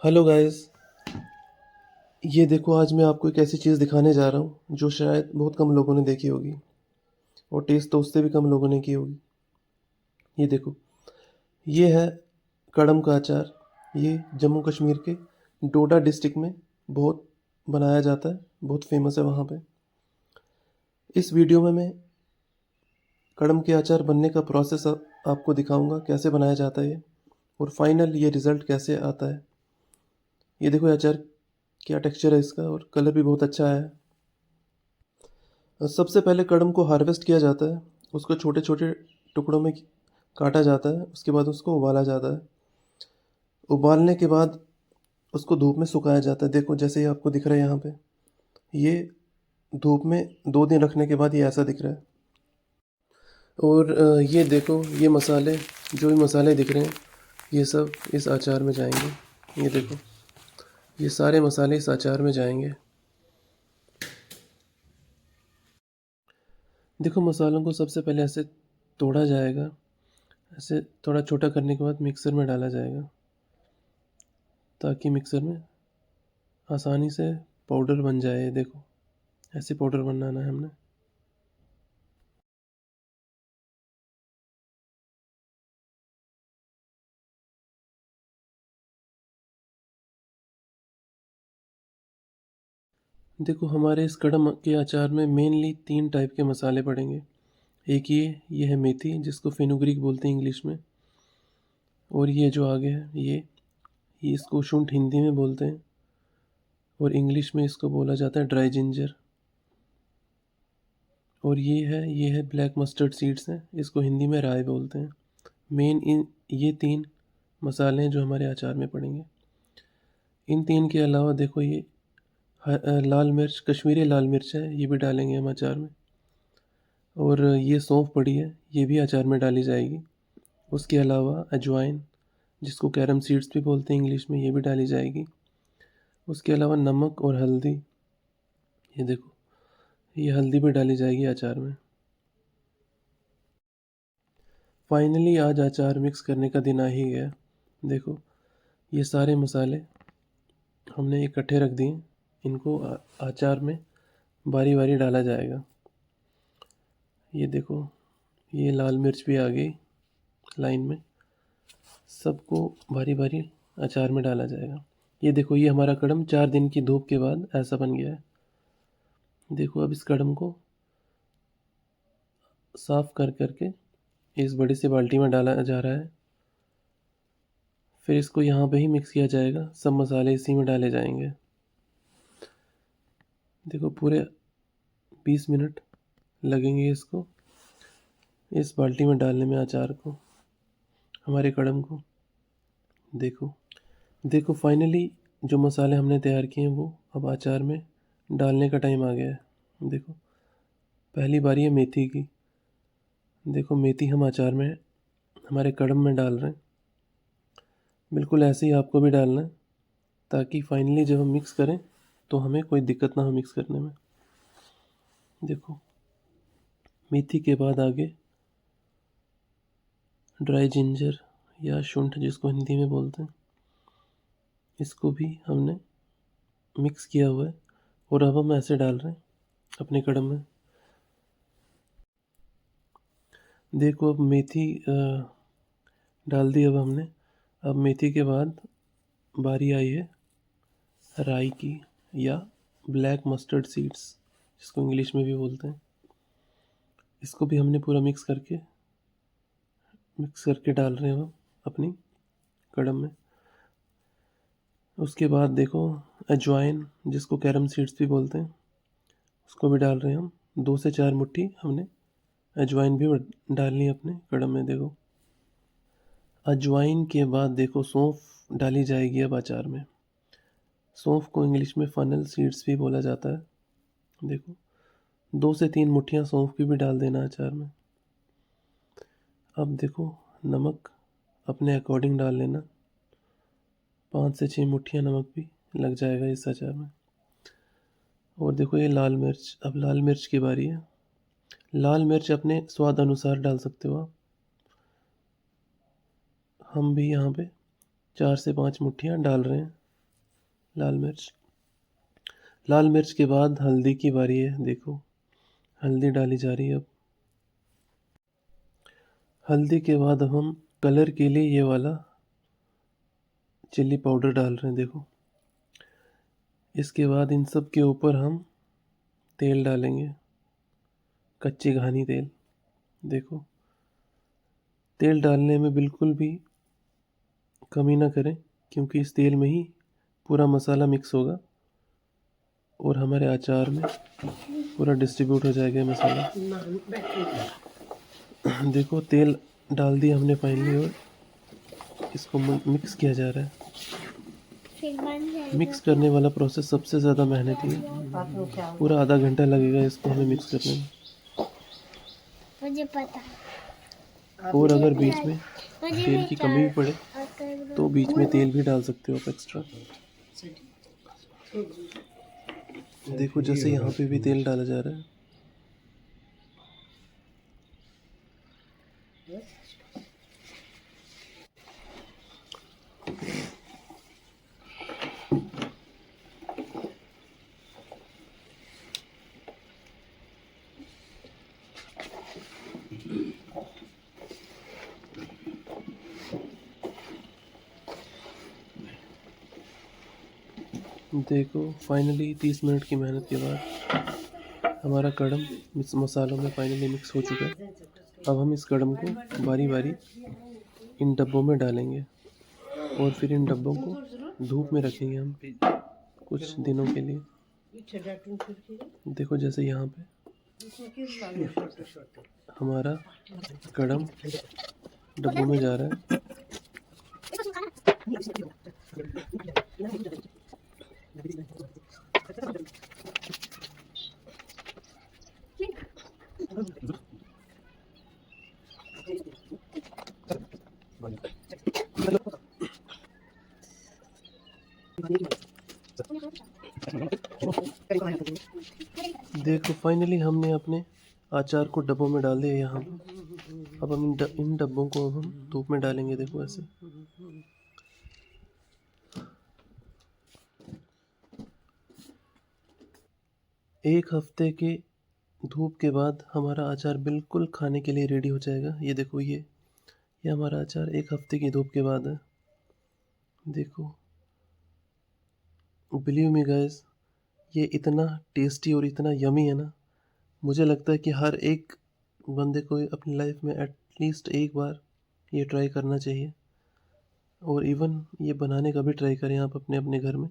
Hello guys. ये देखो, आज मैं आपको एक ऐसी चीज़ दिखाने जा रहा हूँ जो शायद बहुत कम लोगों ने देखी होगी, और टेस्ट तो उससे भी कम लोगों ने की होगी। ये देखो, ये है कड़म का अचार। ये जम्मू कश्मीर के डोडा डिस्ट्रिक्ट में बहुत बनाया जाता है, बहुत फेमस है वहाँ पे। इस वीडियो में मैं कड़म के अचार बनने का प्रोसेस आपको दिखाऊंगा, कैसे बनाया जाता है ये, और फाइनल ये रिज़ल्ट कैसे आता है। ये देखो, ये अचार क्या टेक्सचर है इसका, और कलर भी बहुत अच्छा है। सबसे पहले कड़म को हार्वेस्ट किया जाता है, उसको छोटे छोटे टुकड़ों में काटा जाता है, उसके बाद उसको उबाला जाता है। उबालने के बाद उसको धूप में सुखाया जाता है। देखो, जैसे ये आपको दिख रहा है यहाँ पे, ये धूप में 2 दिन रखने के बाद ये ऐसा दिख रहा है। और ये देखो, ये मसाले, जो भी मसाले दिख रहे हैं, ये सब इस अचार में जाएंगे। ये देखो, ये सारे मसाले इस अचार में जाएंगे। देखो, मसालों को सबसे पहले ऐसे तोड़ा जाएगा, ऐसे थोड़ा छोटा करने के बाद मिक्सर में डाला जाएगा, ताकि मिक्सर में आसानी से पाउडर बन जाए। ये देखो, ऐसे पाउडर बनाना है हमने। देखो, हमारे इस कड़म के अचार में मेनली 3 टाइप के मसाले पड़ेंगे। एक ये है मेथी, जिसको फेनुग्रीक बोलते हैं इंग्लिश में। और ये जो आगे है, ये इसको शुंठ हिंदी में बोलते हैं, और इंग्लिश में इसको बोला जाता है ड्राई जिंजर। और ये है ब्लैक मस्टर्ड सीड्स हैं, इसको हिंदी में राई बोलते हैं। मेन ये 3 मसाले हैं जो हमारे अचार में पड़ेंगे। इन 3 के अलावा देखो, ये लाल मिर्च, कश्मीरी लाल मिर्च है, ये भी डालेंगे हम अचार में। और ये सौंफ पड़ी है, ये भी अचार में डाली जाएगी। उसके अलावा अजवाइन, जिसको कैरम सीड्स भी बोलते हैं इंग्लिश में, ये भी डाली जाएगी। उसके अलावा नमक और हल्दी, ये देखो, ये हल्दी भी डाली जाएगी अचार में। फाइनली आज अचार मिक्स करने का दिन आ ही गया। देखो, ये सारे मसाले हमने इकट्ठे रख दिए, इनको अचार में बारी बारी डाला जाएगा। ये देखो, ये लाल मिर्च भी आ गई लाइन में, सबको बारी बारी अचार में डाला जाएगा। ये देखो, ये हमारा कड़म 4 दिन की धूप के बाद ऐसा बन गया है। देखो, अब इस कड़म को साफ कर करके इस बड़ी सी बाल्टी में डाला जा रहा है। फिर इसको यहाँ पे ही मिक्स किया जाएगा, सब मसाले इसी में डाले जाएंगे। देखो, पूरे 20 मिनट लगेंगे इसको इस बाल्टी में डालने में, अचार को, हमारे कड़म को। देखो देखो, फाइनली जो मसाले हमने तैयार किए हैं वो अब अचार में डालने का टाइम आ गया है। देखो, पहली बारी है मेथी की। देखो, मेथी हम अचार में हमारे कड़म में डाल रहे हैं। बिल्कुल ऐसे ही आपको भी डालना है, ताकि फाइनली जब हम मिक्स करें तो हमें कोई दिक्कत ना हो मिक्स करने में। देखो, मेथी के बाद आगे ड्राई जिंजर या शुंठ, जिसको हिंदी में बोलते हैं, इसको भी हमने मिक्स किया हुआ है, और अब हम ऐसे डाल रहे हैं अपने कड़म में। देखो, अब मेथी डाल दी अब हमने। अब मेथी के बाद बारी आई है राई की, या ब्लैक मस्टर्ड सीड्स, जिसको इंग्लिश में भी बोलते हैं। इसको भी हमने पूरा मिक्स करके डाल रहे हैं हम अपनी कड़म में। उसके बाद देखो, अजवाइन, जिसको कैरम सीड्स भी बोलते हैं, उसको भी डाल रहे हैं हम। 2 से 4 मुट्ठी हमने अजवाइन भी डालनी है अपने कड़म में। देखो, अजवाइन के बाद देखो, सौंफ डाली जाएगी अब अचार में। सौंफ को इंग्लिश में फनल सीड्स भी बोला जाता है। देखो, 2 से 3 मुट्ठियाँ सौंफ की भी डाल देना अचार में। अब देखो, नमक अपने अकॉर्डिंग डाल लेना, 5 से 6 मुट्ठियाँ नमक भी लग जाएगा इस अचार में। और देखो, ये लाल मिर्च, अब लाल मिर्च की बारी है। लाल मिर्च अपने स्वाद अनुसार डाल सकते हो आप। हम भी यहाँ पे 4 से 5 मुट्ठियाँ डाल रहे हैं लाल मिर्च। लाल मिर्च के बाद हल्दी की बारी है। देखो हल्दी डाली जा रही है अब। हल्दी के बाद अब हम कलर के लिए ये वाला चिल्ली पाउडर डाल रहे हैं। देखो इसके बाद इन सब के ऊपर हम तेल डालेंगे, कच्ची घानी तेल। देखो तेल डालने में बिल्कुल भी कमी ना करें, क्योंकि इस तेल में ही पूरा मसाला मिक्स होगा और हमारे अचार में पूरा डिस्ट्रीब्यूट हो जाएगा ये मसाला। देखो तेल डाल दिया हमने फाइनली और इसको मिक्स किया जा रहा है। मिक्स करने वाला प्रोसेस सबसे ज़्यादा मेहनती है। पूरा आधा घंटा लगेगा इसको हमें मिक्स करने में। मुझे पता। और अगर बीच में तेल की कमी भी पड़े तो बीच में तेल भी डाल सकते हो आप एक्स्ट्रा। देखो जैसे यहाँ पे भी तेल डाला जा रहा है। देखो फाइनली 30 मिनट की मेहनत के बाद हमारा कड़म इस मसालों में फाइनली मिक्स हो चुका है। अब हम इस कड़म को बारी बारी इन डब्बों में डालेंगे और फिर इन डब्बों को धूप में रखेंगे हम कुछ दिनों के लिए। देखो जैसे यहाँ पे हमारा कड़म डब्बों में जा रहा है। देखो फाइनली हमने अपने अचार को डब्बों में डाल दिया यहाँ पे। अब हम इन डब्बों को अब हम धूप में डालेंगे। देखो ऐसे एक हफ्ते के धूप के बाद हमारा अचार बिल्कुल खाने के लिए रेडी हो जाएगा। ये देखो ये हमारा अचार एक हफ्ते की धूप के बाद है। देखो बिलीव मी गाइस, ये इतना टेस्टी और इतना यमी है ना, मुझे लगता है कि हर एक बंदे को अपनी लाइफ में एटलीस्ट एक बार ये ट्राई करना चाहिए। और इवन ये बनाने का भी ट्राई करें आप अपने अपने घर में।